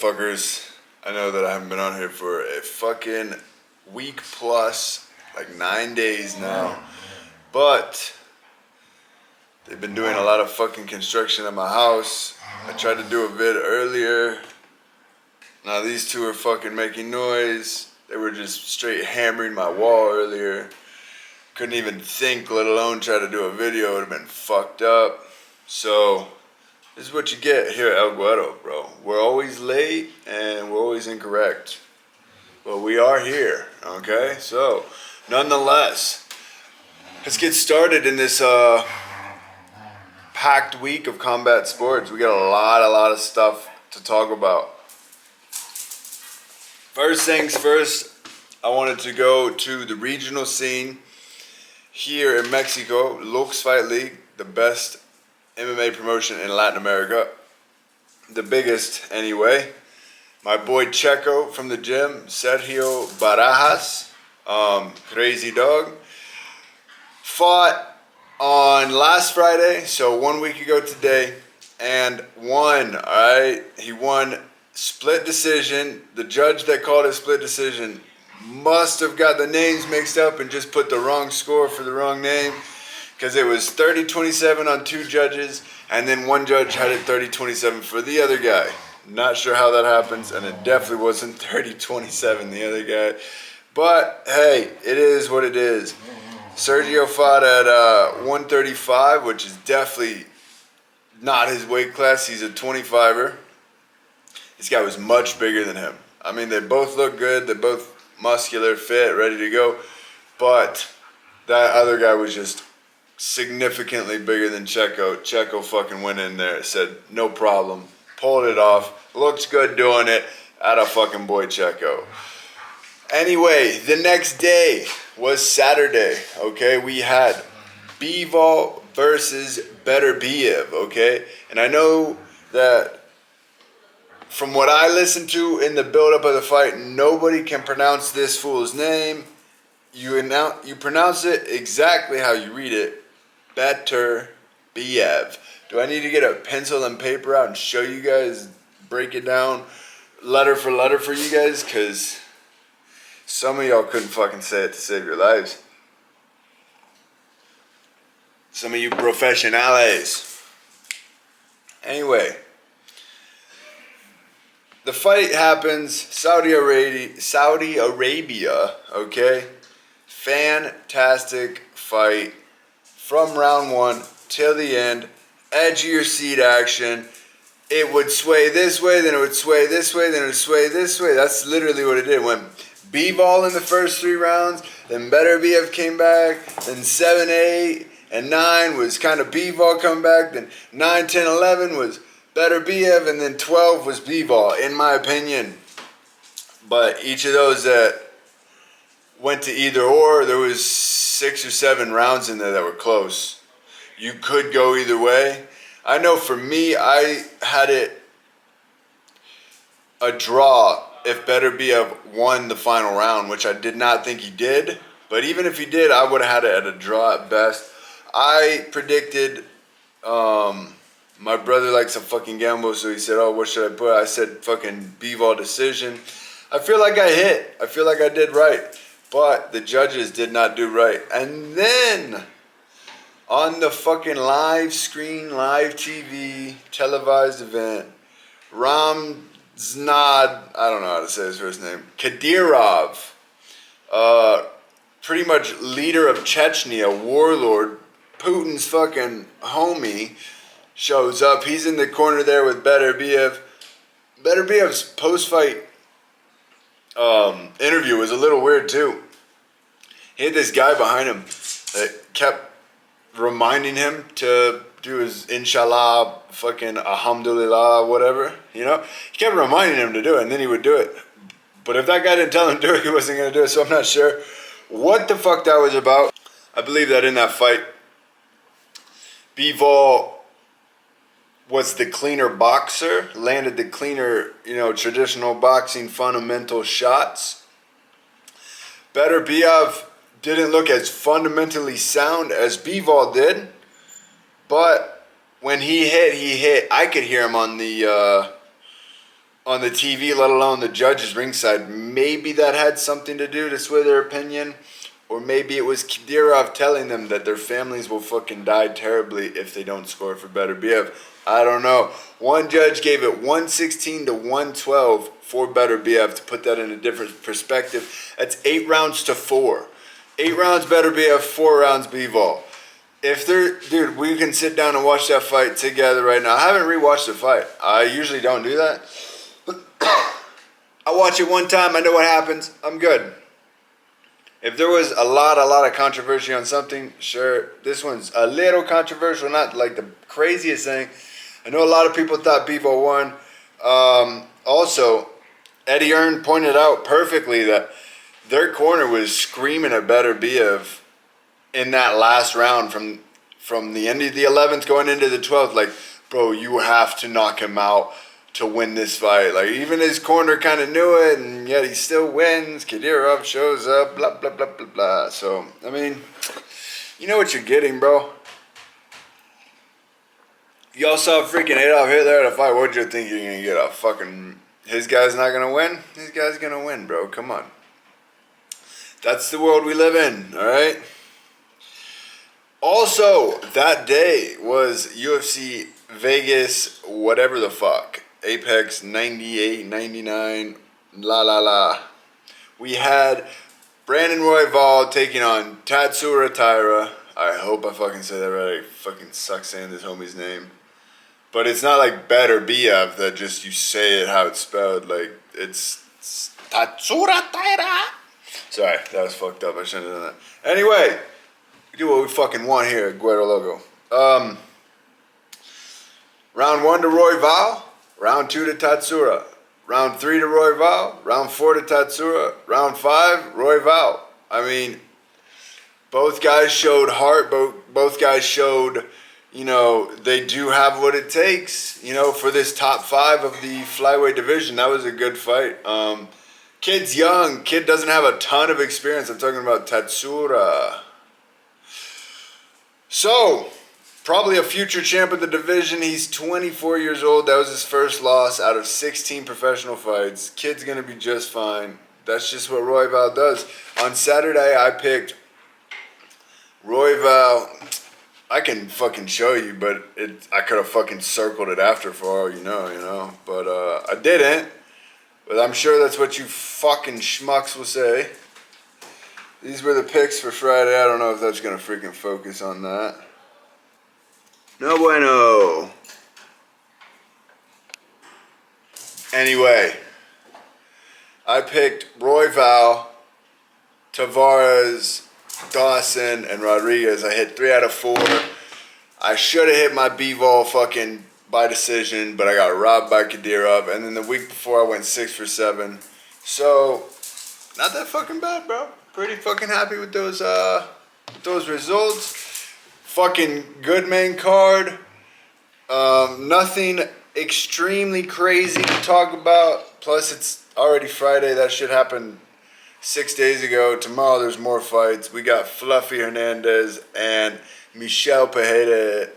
motherfuckers? I know that I haven't been on here for a fucking week plus, like 9 days now. But they've been doing a lot of fucking construction at my house. I tried to do a vid earlier. Now these two are fucking making noise. They were just straight hammering my wall earlier. Couldn't even think, let alone try to do a video. It would have been fucked up. So this is what you get here at El Guero, bro. We're always late and we're always incorrect. But we are here, okay? So, nonetheless, let's get started in this packed week of combat sports. We got a lot of stuff to talk about. First things first, I wanted to go to the regional scene here in Mexico, Lux Fight League, the best MMA promotion in Latin America. The biggest, anyway. My boy Checo from the gym, Sergio Barajas, crazy dog, fought on last Friday, so 1 week ago today, and won, alright? He won split decision. The judge that called it split decision must have got the names mixed up and just put the wrong score for the wrong name, because it was 30-27 on two judges, and then one judge had it 30-27 for the other guy. Not sure how that happens, and it definitely wasn't 30-27 the other guy. But hey, it is what it is. Sergio fought at 135, which is definitely not his weight class. He's a 25er. This guy was much bigger than him. I mean, they both look good. They're both muscular, fit, ready to go. But that other guy was just significantly bigger than Checo. Checo fucking went in there, said, no problem. Pulled it off. Looks good doing it. At a fucking boy Checo. Anyway, the next day was Saturday, okay? We had Bivol versus Beterbiev, okay? And I know that from what I listened to in the build-up of the fight, nobody can pronounce this fool's name. You pronounce it exactly how you read it. Beterbiev. Do I need to get a pencil and paper out and show you guys, break it down letter for letter for you guys? Because some of y'all couldn't fucking say it to save your lives. Some of you professionales. Anyway, the fight happens, Saudi Arabia, okay? Fantastic fight from round one till the end. Edge of your seat action. It would sway this way, then it would sway this way, then it would sway this way. That's literally what it did. It went B-ball in the first 3 rounds, then Beterbiev came back, then 7, 8, and 9 was kind of B-ball come back, then 9, 10, 11 was Beterbiev, and then 12 was B-ball, in my opinion. But each of those that went to either or, there was 6 or 7 rounds in there that were close. You could go either way. I know for me, I had it a draw if Beterbiev won the final round, which I did not think he did. But even if he did, I would have had it at a draw at best. I predicted, my brother likes to fucking gamble, so he said, oh, what should I put? I said fucking Bivol decision. I feel like I hit. I feel like I did right. But the judges did not do right. And then on the fucking live screen, live TV, televised event, Ramzad, I don't know how to say his first name, Kadyrov, pretty much leader of Chechnya, warlord, Putin's fucking homie, shows up. He's in the corner there with Beterbiev. Beterbiev's post-fight interview was a little weird too. He had this guy behind him that kept reminding him to do his inshallah, fucking alhamdulillah, whatever, you know? He kept reminding him to do it, and then he would do it. But if that guy didn't tell him to do it, he wasn't going to do it, so I'm not sure what the fuck that was about. I believe that in that fight, Bivol was the cleaner boxer, landed the cleaner, you know, traditional boxing fundamental shots. Beterbiev didn't look as fundamentally sound as Bivol did, but when he hit, I could hear him on the on the TV, let alone the judges ringside. Maybe that had something to do to sway their opinion. Or maybe it was Kadyrov telling them that their families will fucking die terribly if they don't score for Beterbiev. I don't know. One judge gave it 116 to 112 for Beterbiev. To put that in a different perspective, that's 8 rounds to 4. 8 rounds Beterbiev, 4 rounds Bivol. If they're, dude, we can sit down and watch that fight together right now. I haven't rewatched the fight. I usually don't do that. I watch it one time. I know what happens. I'm good. If there was a lot of controversy on something, sure. This one's a little controversial, not like the craziest thing. I know a lot of people thought Bivol won. Also, Eddie Earn pointed out perfectly that their corner was screaming at Beterbiev in that last round from the end of the 11th going into the 12th. Like, bro, you have to knock him out to win this fight. Like, even his corner kind of knew it, and yet he still wins. Kadyrov shows up, blah, blah, blah, blah, blah. So, I mean, you know what you're getting, bro. Y'all saw freaking Adolf Hitler at a fight. What'd you think you're going to get? A fucking... His guy's not going to win? His guy's going to win, bro. Come on. That's the world we live in, all right? Also, that day was UFC Vegas, whatever the fuck. Apex 98, 99, la. We had Brandon Royval taking on Tatsuro Taira. I hope I fucking said that right. I fucking suck saying this homie's name. But it's not like Beterbiev that just you say it how it's spelled. Like, it's Tatsuro Taira. Sorry, that was fucked up. I shouldn't have done that. Anyway, we do what we fucking want here at Guero Logo. Round 1 to Royval. Round 2 to Tatsuro. Round 3 to Royval. Round 4 to Tatsuro. Round 5, Royval. I mean, both guys showed heart. Both guys showed, you know, they do have what it takes, you know, for this top 5 of the flyweight division. That was a good fight. Kid's young. Kid doesn't have a ton of experience. I'm talking about Tatsuro. So, probably a future champ of the division. He's 24 years old. That was his first loss out of 16 professional fights. Kid's going to be just fine. That's just what Royval does. On Saturday, I picked Royval. I can fucking show you, but I could have fucking circled it after for all you know. But I didn't. But I'm sure that's what you fucking schmucks will say. These were the picks for Friday. I don't know if that's going to freaking focus on that. No bueno. Anyway, I picked Royval, Tavares, Dawson, and Rodriguez. I hit 3 out of 4. I should have hit my Bivol fucking by decision, but I got robbed by Kadyrov. And then the week before, I went 6 for 7. So, not that fucking bad, bro. Pretty fucking happy with those results. Fucking good main card. Nothing extremely crazy to talk about. Plus, it's already Friday. That shit happened 6 days ago. Tomorrow, there's more fights. We got Fluffy Hernandez and Michel Pereira.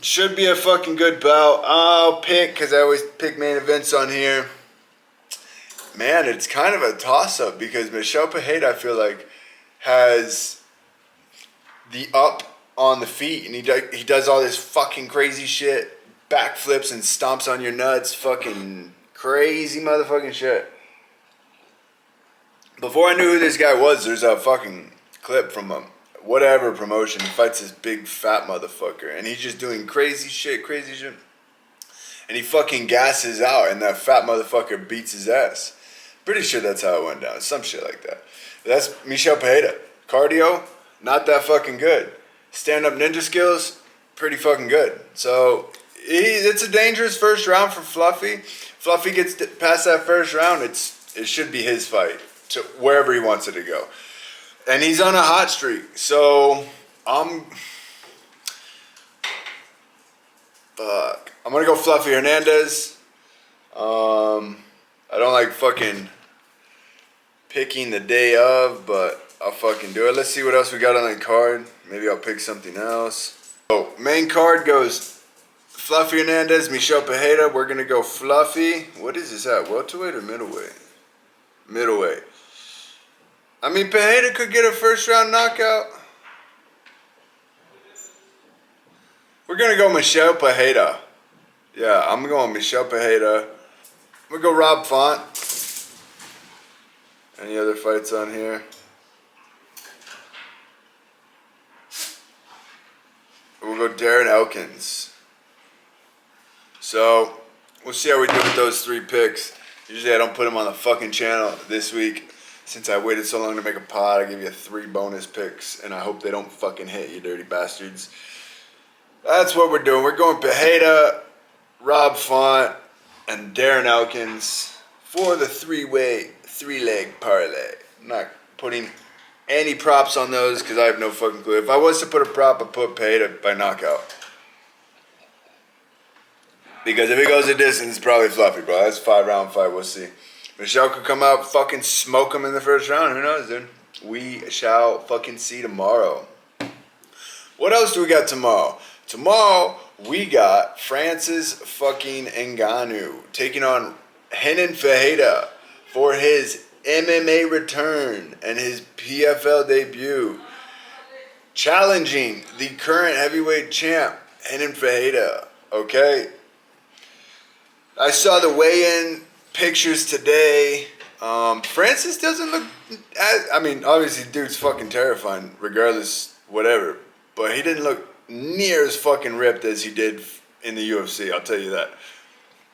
Should be a fucking good bout. I'll pick, because I always pick main events on here. Man, it's kind of a toss-up because Michel Pereira, I feel like, has the up on the feet, and he does all this fucking crazy shit, backflips and stomps on your nuts, fucking crazy motherfucking shit. Before I knew who this guy was, there's a fucking clip from him, whatever promotion. He fights this big fat motherfucker, and he's just doing crazy shit, and he fucking gasses out, and that fat motherfucker beats his ass. Pretty sure that's how it went down, some shit like that. That's Michel Pereira. Cardio, not that fucking good. Stand-up ninja skills, pretty fucking good. So, it's a dangerous first round for Fluffy. Fluffy gets past that first round, it should be his fight to wherever he wants it to go. And he's on a hot streak. So, I'm going to go Fluffy Hernandez. I don't like fucking picking the day of, but I'll fucking do it. Let's see what else we got on the card. Maybe I'll pick something else. So, main card goes Fluffy Hernandez, Michel Pereira. We're going to go Fluffy. What is this at? Welterweight or middleweight? Middleweight. I mean, Pereira could get a first round knockout. We're going to go Michel Pereira. Yeah, I'm going Michel Pereira. We'll go Rob Font. Any other fights on here? We'll go Darren Elkins. So, we'll see how we do with those 3 picks. Usually I don't put them on the fucking channel this week. Since I waited so long to make a pod, I give you 3 bonus picks. And I hope they don't fucking hit, you dirty bastards. That's what we're doing. We're going Pereira, Rob Font, and Darren Elkins for the 3-leg parlay. I'm not putting any props on those because I have no fucking clue. If I was to put a prop, I'd put Pereira by knockout. Because if it goes a distance, it's probably Fluffy, bro. That's a 5-round fight. We'll see. Michelle could come out, fucking smoke him in the first round. Who knows, dude? We shall fucking see tomorrow. What else do we got tomorrow? Tomorrow, we got Francis fucking Ngannou taking on Renan Ferreira for his MMA return and his PFL debut. Challenging the current heavyweight champ, Renan Ferreira. Okay? I saw the weigh-in pictures today. Francis doesn't look as, I mean, obviously dude's fucking terrifying, regardless, whatever. But he didn't look near as fucking ripped as he did in the UFC, I'll tell you that.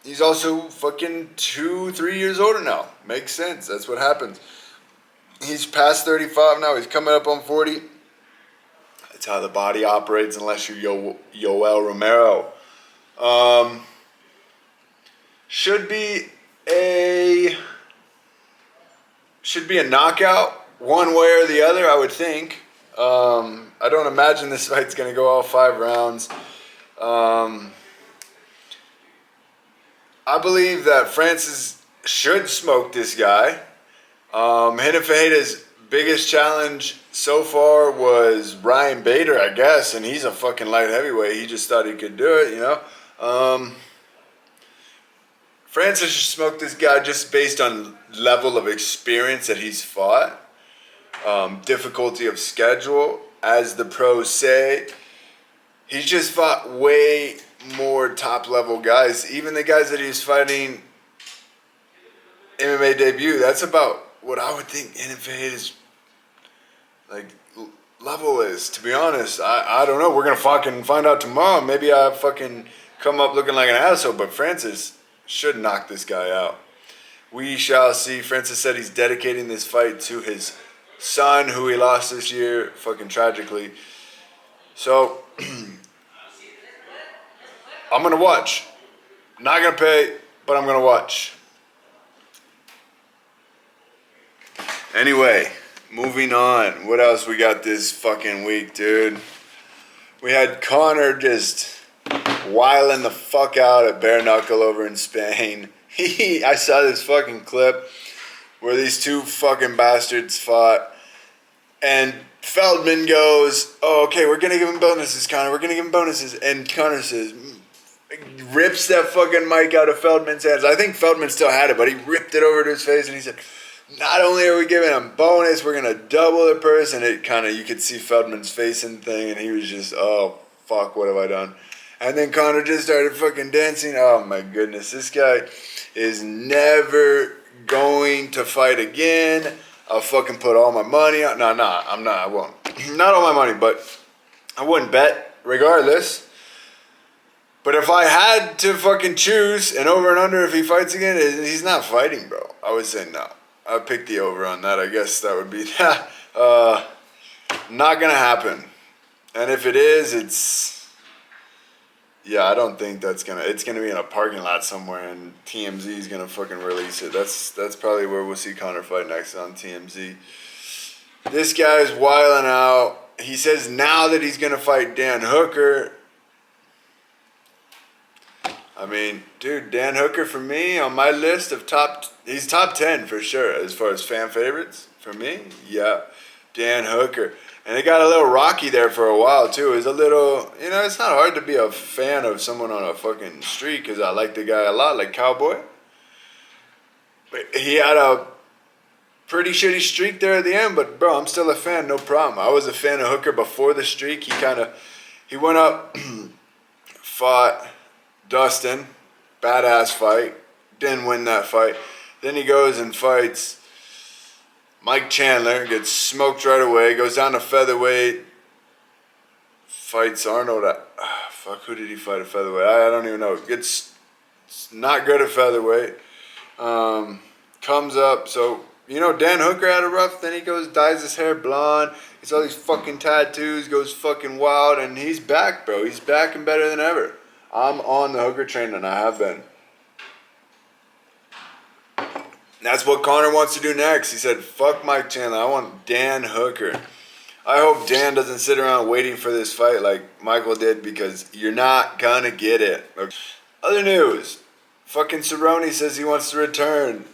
He's also fucking 2-3 years older now. Makes sense. That's what happens. He's past 35 now. He's coming up on 40. That's how the body operates unless you're Yoel Romero. Should be a knockout one way or the other, I would think. I don't imagine this fight's going to go all 5 rounds. I believe that Francis should smoke this guy. Renan Ferreira's biggest challenge so far was Ryan Bader, I guess, and he's a fucking light heavyweight. He just thought he could do it, you know. Francis should smoke this guy just based on level of experience that he's fought. Difficulty of schedule, as the pros say. He's just fought way more top-level guys. Even the guys that he's fighting MMA debut, that's about what I would think Renan Ferreira's like level is, to be honest. I don't know. We're going to fucking find out tomorrow. Maybe I fucking come up looking like an asshole, but Francis should knock this guy out. We shall see. Francis said he's dedicating this fight to his son, who he lost this year, fucking tragically. So, I'm going to watch. Not going to pay, but I'm going to watch. Anyway, moving on. What else we got this fucking week, dude? We had Connor just wiling the fuck out at bare knuckle over in Spain. I saw this fucking clip where these 2 fucking bastards fought, and Feldman goes, "Oh, okay, we're gonna give him bonuses, Connor. We're gonna give him bonuses." And Connor says, rips that fucking mic out of Feldman's hands. I think Feldman still had it, but he ripped it over to his face, and he said, "Not only are we giving him bonus, we're gonna double the purse." And it kind of, you could see Feldman's face and thing, and he was just, "Oh fuck, what have I done?" And then Connor just started fucking dancing. Oh my goodness, this guy is never going to fight again. I'll fucking put all my money on. No, I'm not. I won't. Not all my money, but I wouldn't bet regardless. But if I had to fucking choose an over and under if he fights again, he's not fighting, bro. I would say no. I'd pick the over on that. I guess that would be not gonna happen. And if it is, it's... Yeah, I don't think that's gonna... It's gonna be in a parking lot somewhere, and TMZ is gonna fucking release it. That's probably where we'll see Connor fight next, on TMZ. This guy's wilding out. He says now that he's gonna fight Dan Hooker. I mean, dude, Dan Hooker for me on my list of he's top 10 for sure as far as fan favorites for me. Yeah, Dan Hooker. And it got a little rocky there for a while, too. It was a little, it's not hard to be a fan of someone on a fucking streak because I like the guy a lot, like Cowboy. But he had a pretty shitty streak there at the end, but, bro, I'm still a fan, no problem. I was a fan of Hooker before the streak. He went up, fought Dustin, badass fight, didn't win that fight. Then he goes and fights Mike Chandler, gets smoked right away, goes down to featherweight, fights Arnold. Who did he fight at featherweight? I don't even know. Gets not good at featherweight. Comes up, so, Dan Hooker had a rough, then he goes, dyes his hair blonde, gets all these fucking tattoos, goes fucking wild, and he's back, bro. He's back and better than ever. I'm on the Hooker train, and I have been. That's what Conor wants to do next. He said, fuck Mike Chandler. I want Dan Hooker. I hope Dan doesn't sit around waiting for this fight like Michael did because you're not going to get it. Other news. Fucking Cerrone says he wants to return.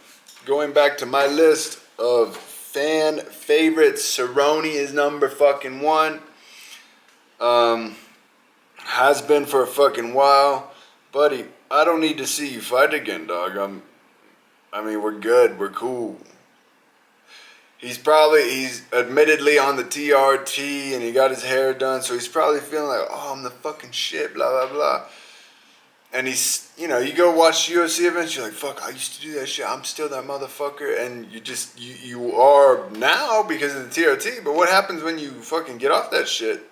Going back to my list of fan favorites, Cerrone is number fucking 1. Has been for a fucking while. Buddy, I don't need to see you fight again, dog. We're good. We're cool. He's admittedly on the TRT and he got his hair done, so he's probably feeling like, oh, I'm the fucking shit, blah, blah, blah. And he's, you go watch UFC events, you're like, fuck, I used to do that shit. I'm still that motherfucker. And you are now because of the TRT. But what happens when you fucking get off that shit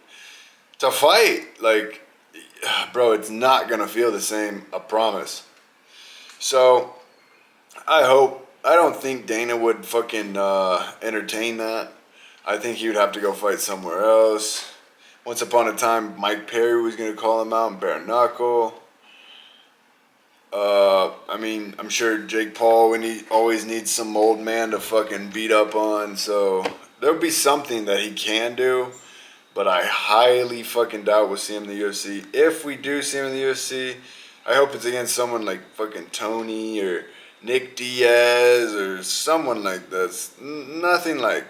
to fight? Like, bro, it's not going to feel the same, I promise. So I don't think Dana would fucking entertain that. I think he would have to go fight somewhere else. Once upon a time, Mike Perry was going to call him out and bare knuckle. I'm sure Jake Paul always needs some old man to fucking beat up on. So there'll be something that he can do. But I highly fucking doubt we'll see him in the UFC. If we do see him in the UFC, I hope it's against someone like fucking Tony or Nick Diaz or someone like this. Nothing like...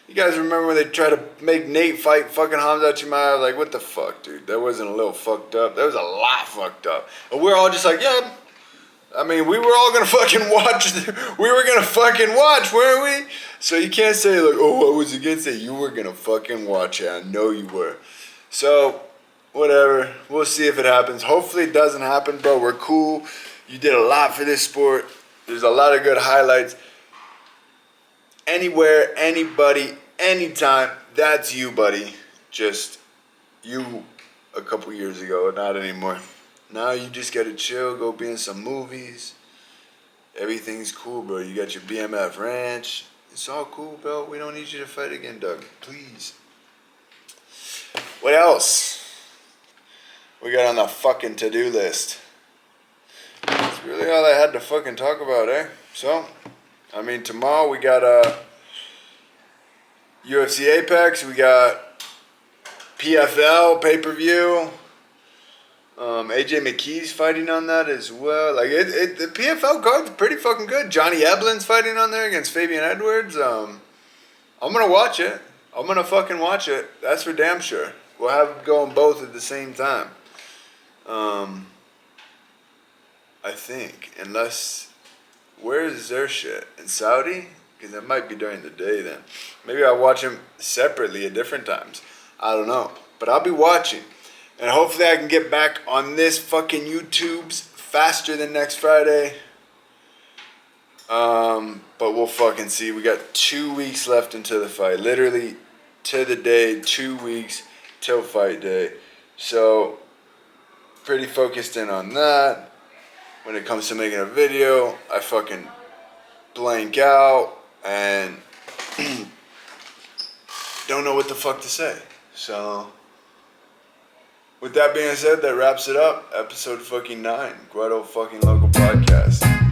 You guys remember when they tried to make Nate fight fucking Hamza Chimaev? Like, what the fuck, dude? That wasn't a little fucked up. That was a lot fucked up. And we're all just like, yeah. We were all going to fucking watch. We were going to fucking watch, weren't we? So you can't say, like, oh, I was against it. You were going to fucking watch it. I know you were. So, whatever. We'll see if it happens. Hopefully it doesn't happen, bro. We're cool. You did a lot for this sport. There's a lot of good highlights. Anywhere, anybody, anytime, that's you, buddy. Just you a couple years ago, not anymore. Now you just gotta chill, go be in some movies. Everything's cool, bro. You got your BMF ranch. It's all cool, bro. We don't need you to fight again, Doug. Please. What else we got on the fucking to-do list? That's really all I had to fucking talk about, eh? So... tomorrow we got UFC Apex, we got PFL pay-per-view. AJ McKee's fighting on that as well. Like the PFL card's pretty fucking good. Johnny Eblin's fighting on there against Fabian Edwards. I'm gonna watch it. I'm gonna fucking watch it. That's for damn sure. We'll have them going both at the same time. I think, unless. Where is their shit? In Saudi? Because it might be during the day then. Maybe I'll watch them separately at different times. I don't know. But I'll be watching. And hopefully I can get back on this fucking YouTube's faster than next Friday. But we'll fucking see. We got 2 weeks left until the fight. Literally to the day, 2 weeks till fight day. So, pretty focused in on that. When it comes to making a video, I fucking blank out and don't know what the fuck to say. So, with that being said, that wraps it up. Episode fucking 9, Guado fucking Local Podcast.